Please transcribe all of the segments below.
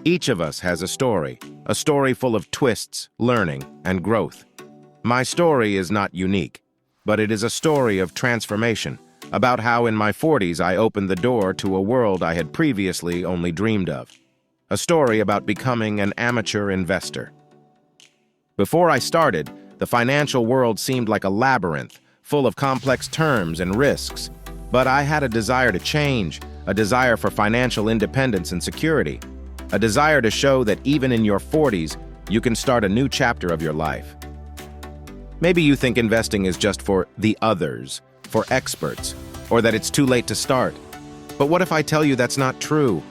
Each of us has a story full of twists, learning, and growth. My story is not unique, but it is a story of transformation, about how in my 40s I opened the door to a world I had previously only dreamed of. A story about becoming an amateur investor. Before I started, the financial world seemed like a labyrinth, full of complex terms and risks. But I had a desire to change, a desire for financial independence and security, a desire to show that even in your 40s, you can start a new chapter of your life. Maybe you think investing is just for the others, for experts, or that it's too late to start. But what if I tell you that's not true?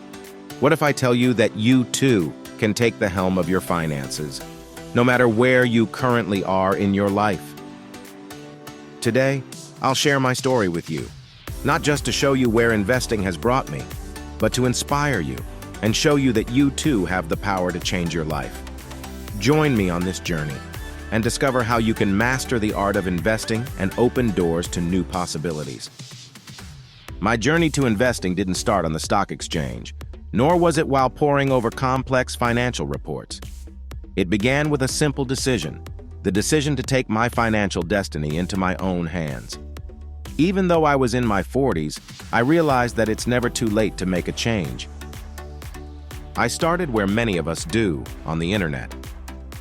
What if I tell you that you too can take the helm of your finances, no matter where you currently are in your life? Today, I'll share my story with you, not just to show you where investing has brought me, but to inspire you and show you that you too have the power to change your life. Join me on this journey and discover how you can master the art of investing and open doors to new possibilities. My journey to investing didn't start on the stock exchange, nor was it while poring over complex financial reports. It began with a simple decision, the decision to take my financial destiny into my own hands. Even though I was in my 40s, I realized that it's never too late to make a change. I started where many of us do, on the internet.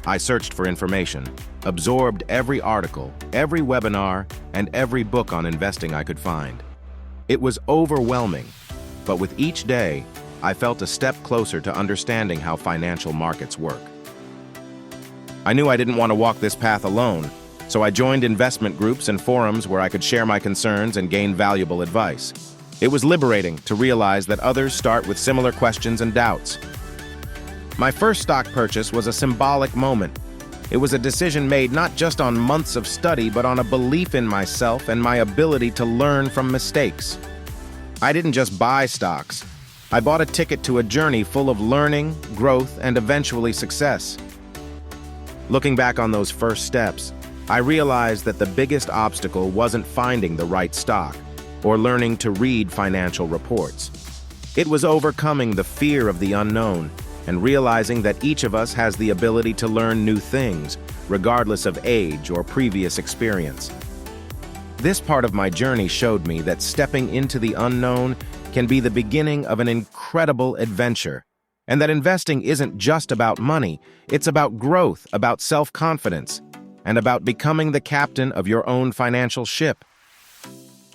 I searched for information, absorbed every article, every webinar, and every book on investing I could find. It was overwhelming, but with each day, I felt a step closer to understanding how financial markets work. I knew I didn't want to walk this path alone, so I joined investment groups and forums where I could share my concerns and gain valuable advice. It was liberating to realize that others start with similar questions and doubts. My first stock purchase was a symbolic moment. It was a decision made not just on months of study, but on a belief in myself and my ability to learn from mistakes. I didn't just buy stocks. I bought a ticket to a journey full of learning, growth, and eventually success. Looking back on those first steps, I realized that the biggest obstacle wasn't finding the right stock or learning to read financial reports. It was overcoming the fear of the unknown and realizing that each of us has the ability to learn new things, regardless of age or previous experience. This part of my journey showed me that stepping into the unknown can be the beginning of an incredible adventure, and that investing isn't just about money, it's about growth, about self-confidence, and about becoming the captain of your own financial ship.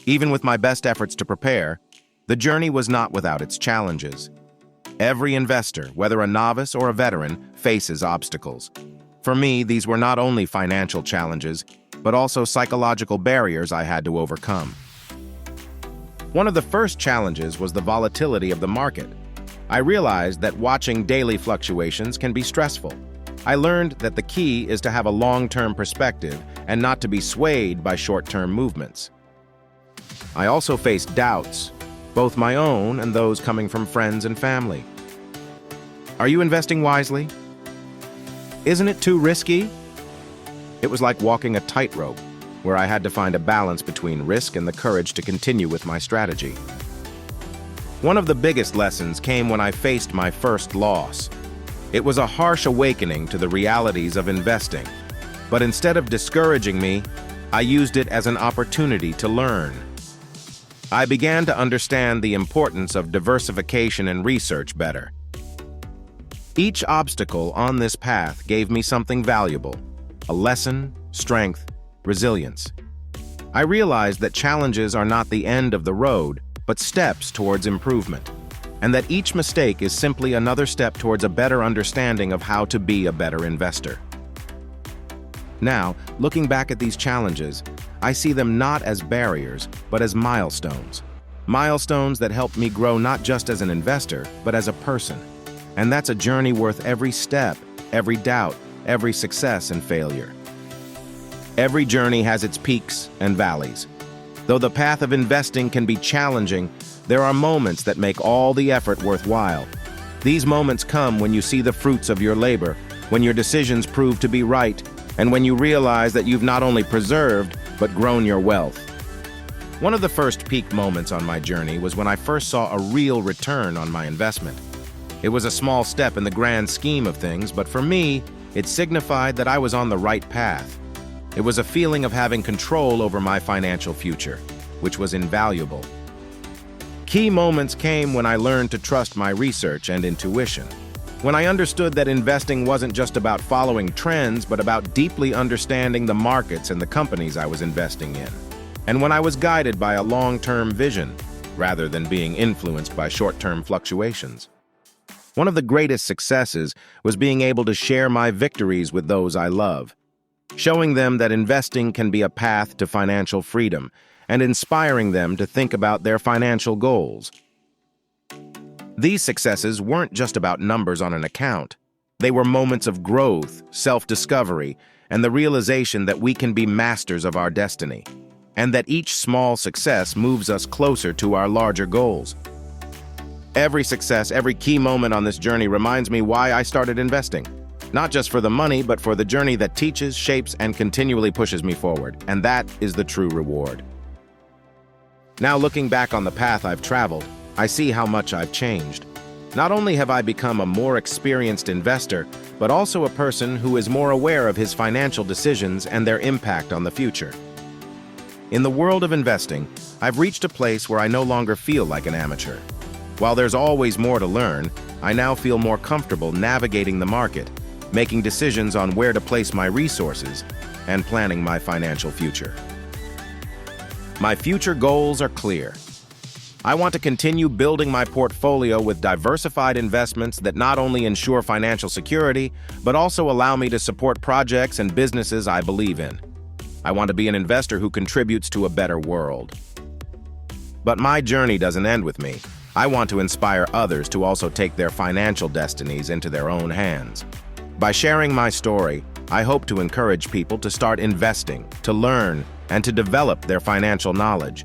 Even with my best efforts to prepare, the journey was not without its challenges. Every investor, whether a novice or a veteran, faces obstacles. For me, these were not only financial challenges, but also psychological barriers I had to overcome. One of the first challenges was the volatility of the market. I realized that watching daily fluctuations can be stressful. I learned that the key is to have a long-term perspective and not to be swayed by short-term movements. I also faced doubts, both my own and those coming from friends and family. Are you investing wisely? Isn't it too risky? It was like walking a tightrope, where I had to find a balance between risk and the courage to continue with my strategy. One of the biggest lessons came when I faced my first loss. It was a harsh awakening to the realities of investing, but instead of discouraging me, I used it as an opportunity to learn. I began to understand the importance of diversification and research better. Each obstacle on this path gave me something valuable: a lesson, strength, resilience. I realized that challenges are not the end of the road, but steps towards improvement, and that each mistake is simply another step towards a better understanding of how to be a better investor. Now, looking back at these challenges, I see them not as barriers, but as milestones. Milestones that helped me grow not just as an investor, but as a person. And that's a journey worth every step, every doubt, every success and failure. Every journey has its peaks and valleys. Though the path of investing can be challenging, there are moments that make all the effort worthwhile. These moments come when you see the fruits of your labor, when your decisions prove to be right, and when you realize that you've not only preserved, but grown your wealth. One of the first peak moments on my journey was when I first saw a real return on my investment. It was a small step in the grand scheme of things, but for me, it signified that I was on the right path. It was a feeling of having control over my financial future, which was invaluable. Key moments came when I learned to trust my research and intuition. When I understood that investing wasn't just about following trends, but about deeply understanding the markets and the companies I was investing in. And when I was guided by a long-term vision, rather than being influenced by short-term fluctuations. One of the greatest successes was being able to share my victories with those I love, showing them that investing can be a path to financial freedom and inspiring them to think about their financial goals. These successes weren't just about numbers on an account. They were moments of growth, self-discovery, and the realization that we can be masters of our destiny, and that each small success moves us closer to our larger goals. Every success, every key moment on this journey reminds me why I started investing. Not just for the money, but for the journey that teaches, shapes, and continually pushes me forward. And that is the true reward. Now, looking back on the path I've traveled, I see how much I've changed. Not only have I become a more experienced investor, but also a person who is more aware of his financial decisions and their impact on the future. In the world of investing, I've reached a place where I no longer feel like an amateur. While there's always more to learn, I now feel more comfortable navigating the market, making decisions on where to place my resources, and planning my financial future. My future goals are clear. I want to continue building my portfolio with diversified investments that not only ensure financial security, but also allow me to support projects and businesses I believe in. I want to be an investor who contributes to a better world. But my journey doesn't end with me. I want to inspire others to also take their financial destinies into their own hands. By sharing my story, I hope to encourage people to start investing, to learn, and to develop their financial knowledge.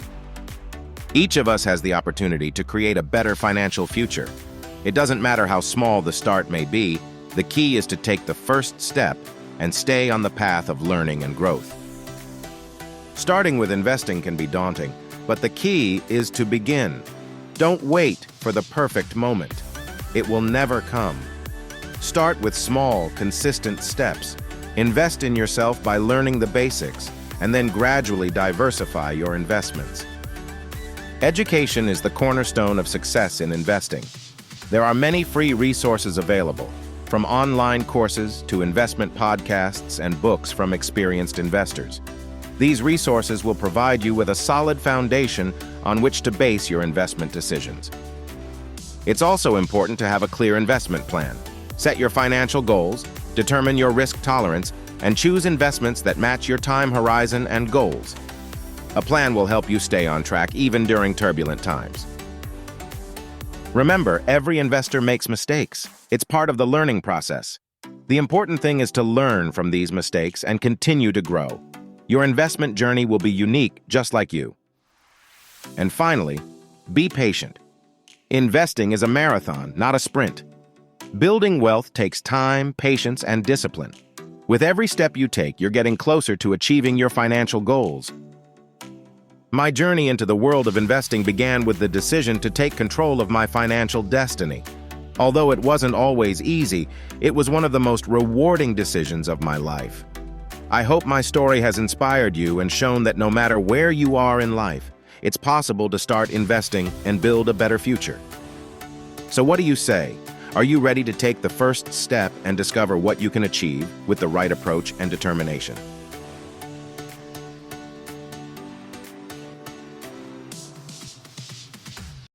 Each of us has the opportunity to create a better financial future. It doesn't matter how small the start may be, the key is to take the first step and stay on the path of learning and growth. Starting with investing can be daunting, but the key is to begin. Don't wait for the perfect moment. It will never come. Start with small, consistent steps. Invest in yourself by learning the basics, and then gradually diversify your investments. Education is the cornerstone of success in investing. There are many free resources available, from online courses to investment podcasts and books from experienced investors. These resources will provide you with a solid foundation on which to base your investment decisions. It's also important to have a clear investment plan. Set your financial goals, determine your risk tolerance, and choose investments that match your time horizon and goals. A plan will help you stay on track even during turbulent times. Remember, every investor makes mistakes. It's part of the learning process. The important thing is to learn from these mistakes and continue to grow. Your investment journey will be unique, just like you. And finally, be patient. Investing is a marathon, not a sprint. Building wealth takes time, patience, and discipline. With every step you take, you're getting closer to achieving your financial goals. My journey into the world of investing began with the decision to take control of my financial destiny. Although it wasn't always easy, it was one of the most rewarding decisions of my life. I hope my story has inspired you and shown that no matter where you are in life, it's possible to start investing and build a better future. So what do you say? Are you ready to take the first step and discover what you can achieve with the right approach and determination?